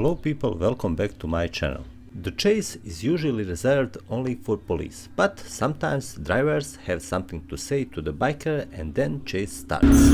Hello people, welcome back to my channel. The chase is usually reserved only for police, but sometimes drivers have something to say to the biker and then chase starts.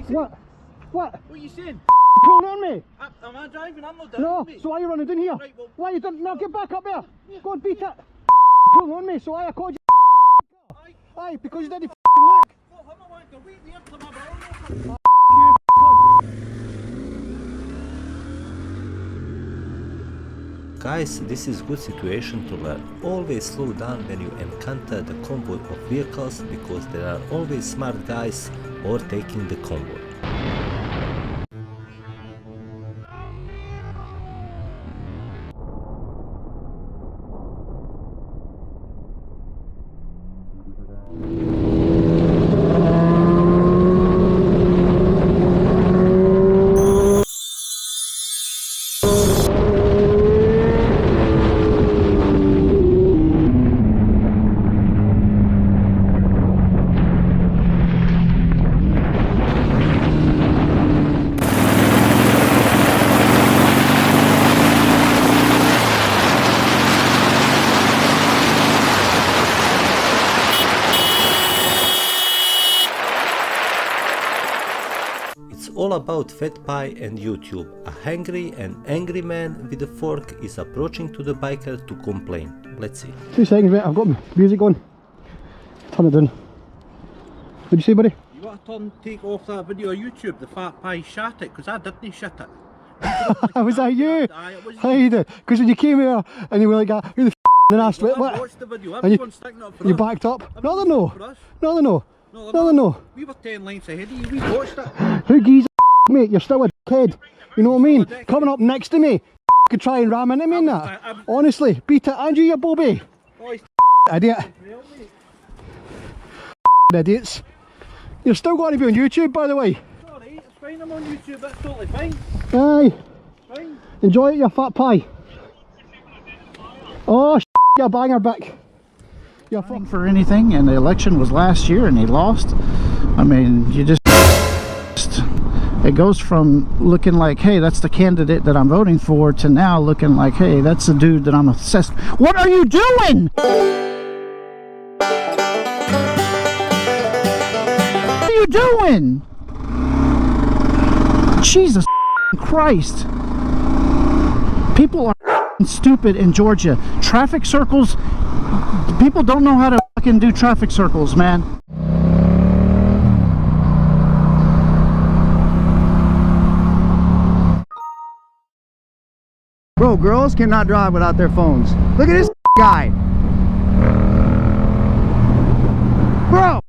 What? What? What are you saying? Pulling on me? Am I driving? I'm not driving. No, mate. so why are you running down here? Right, well, Why you done? Now get back up there. Go and beat it. Pulling on me, so I called you. Aye, because you didn't look. Well, I'm not wanting to wait there till my barrel. Guys, this is good situation to learn. Always slow down when you encounter the convoy of vehicles because there are always smart guys overtaking the convoy. It's all about fat pie and YouTube. A hungry and angry man with a fork is approaching to the biker to complain. Let's see. 2 seconds, mate. I've got my music on. Turn it down. What'd you say, buddy? You want to take off that video on YouTube, the fat pie shat it, because I didn't shit it. Was that you? Aye, it was How you did? Because when you came here and you were like, who the f*** and asked well, what? I watched the video, And you- everyone's sticking up for You us. backed up? No, Everyone's they're no. sticking for us. No, they're no. No, No, they're no. We were 10 lengths ahead of you, we watched it. Who gives a mate? You're still a kid. You know what I mean? Still a dickhead. Coming up next to me, could try and ram into me in that. I was- Honestly, beat it. Andrew, you Bobby. Oh, he's Idiot. real, mate. Idiots. You're still going to be on YouTube, by the way. It's alright, it's fine, I'm on YouTube, that's totally fine. Aye. It's fine. Enjoy it, you fat pie. Oh, you banger back. You're Running for anything, and the election was last year and he lost. I mean, you just it goes from looking like, hey, that's the candidate that I'm voting for, to now looking like, hey, that's the dude that I'm obsessed. What are you doing? What are you doing? Jesus Christ. People are stupid in Georgia. Traffic circles, people don't know how to fucking do traffic circles, man. Bro, girls cannot drive without their phones. Look at this guy. Bro!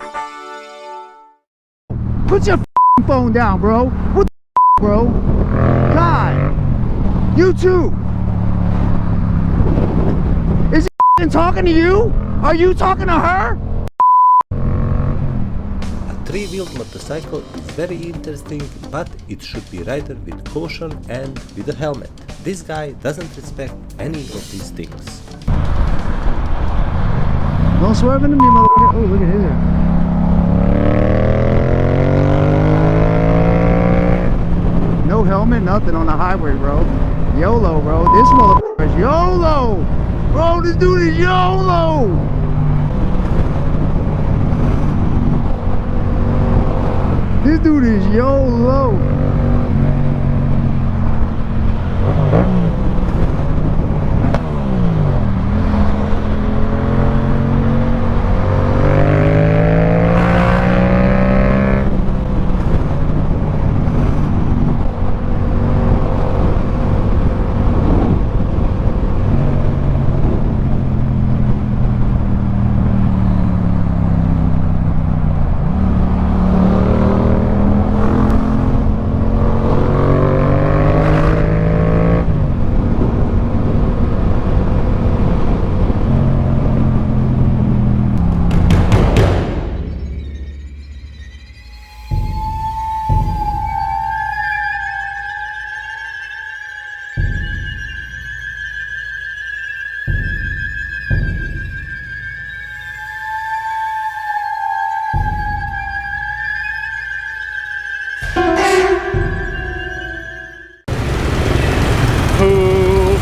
Put your phone down, bro. What the bro? God. You too. Is he talking to you? Are you talking to her? A three-wheeled motorcycle is very interesting, but it should be ridden with caution and with a helmet. This guy doesn't respect any of these things. Don't swerve into me, motherfucker. Oh, look at his here. No helmet, nothing on the highway, bro. YOLO, bro. This motherfucker is YOLO. Bro, this dude is YOLO. This dude is YOLO.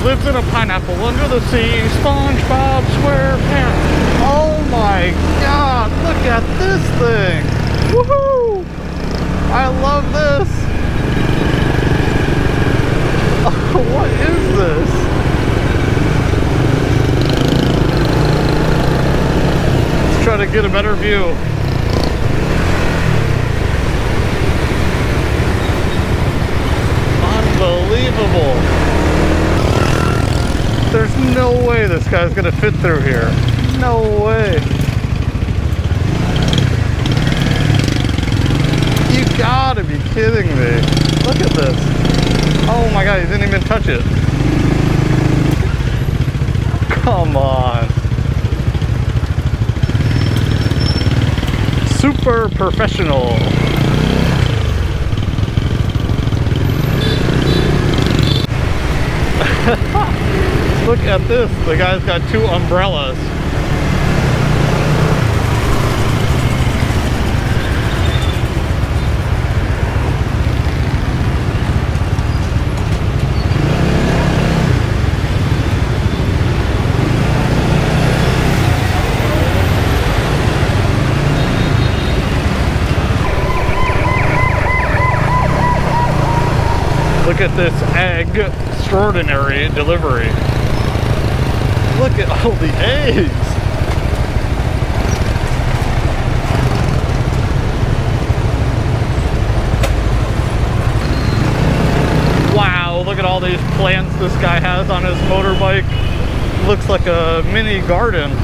Lives in a pineapple under the sea, SpongeBob SquarePants. Oh my god, look at this thing! Woohoo! I love this! Oh, what is this? Let's try to get a better view. Unbelievable! There's no way this guy's gonna fit through here. No way. You gotta be kidding me. Look at this. Oh my god, he didn't even touch it. Come on. Super professional. Look at this, the guy's got 2 umbrellas. Look at this egg extraordinary delivery. Look at all the eggs. Wow, look at all these plants this guy has on his motorbike. Looks like a mini garden.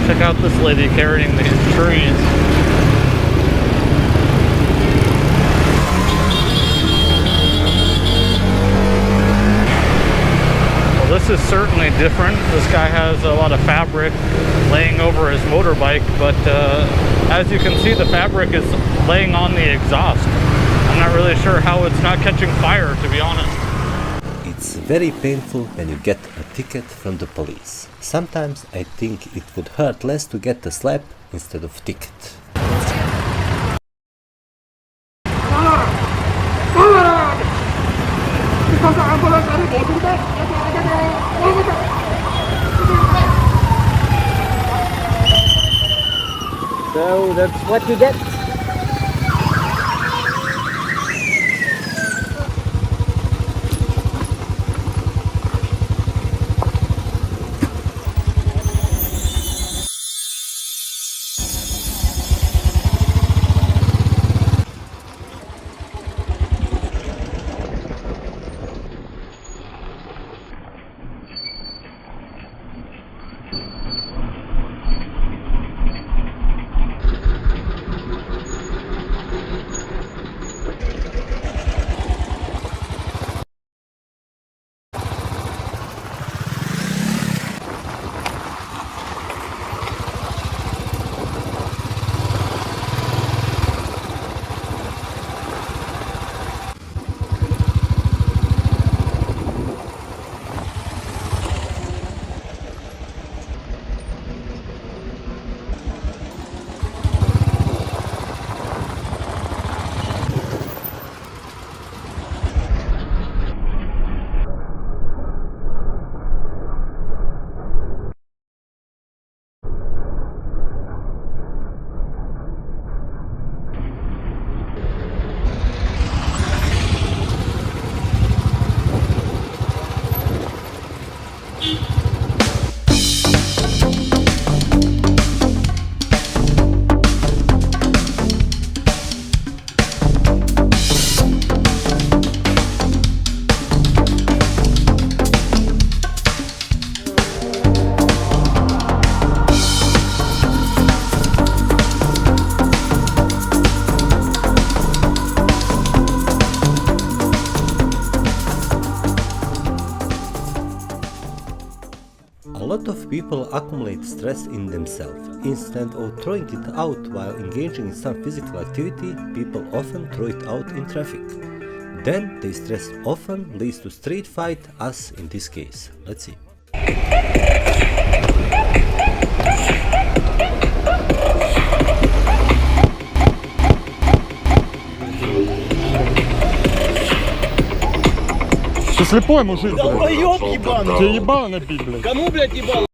Check out this lady carrying these trees. Well, this is certainly different. This guy has a lot of fabric laying over his motorbike, but as you can see, the fabric is laying on the exhaust. I'm not really sure how it's not catching fire, to be honest. It's very painful when you get a ticket from the police. Sometimes I think it would hurt less to get a slap instead of ticket. So that's what you get. lot of people accumulate stress in themselves. Instead of throwing it out while engaging in some physical activity, people often throw it out in traffic. Then their stress often leads to street fight, as in this case. Let's see. Ты слепой мужик, блядь. Долбоёб ебаный! Тебе ебало набить, блядь. Кому, блядь, ебало?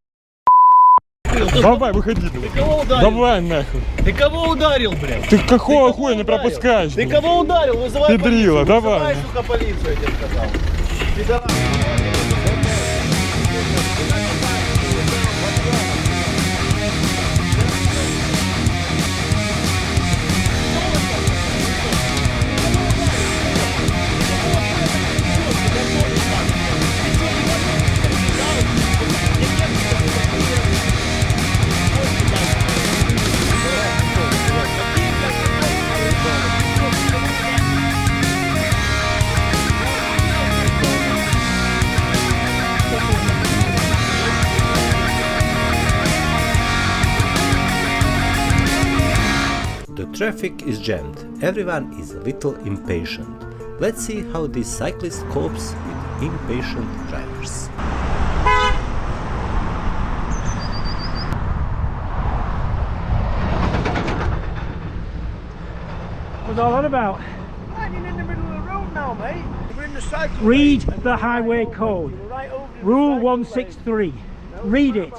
Давай, выходи, блядь. Ты кого ударил? Давай нахуй. Ты кого ударил, блядь? Ты какого хуя не ударил? пропускаешь? Ты блядь? кого ударил? Вызывай Педрила, полицию. давай. Вызывай, сука, полицию, я тебе сказал. Пидорас. The traffic is jammed. Everyone is a little impatient. Let's see how this cyclist copes with impatient drivers. What's all that about? Standing in the middle of the road now, mate. We're in the cycle Read lane. the highway code. Right over the Rule cycle lane. 163. Read it.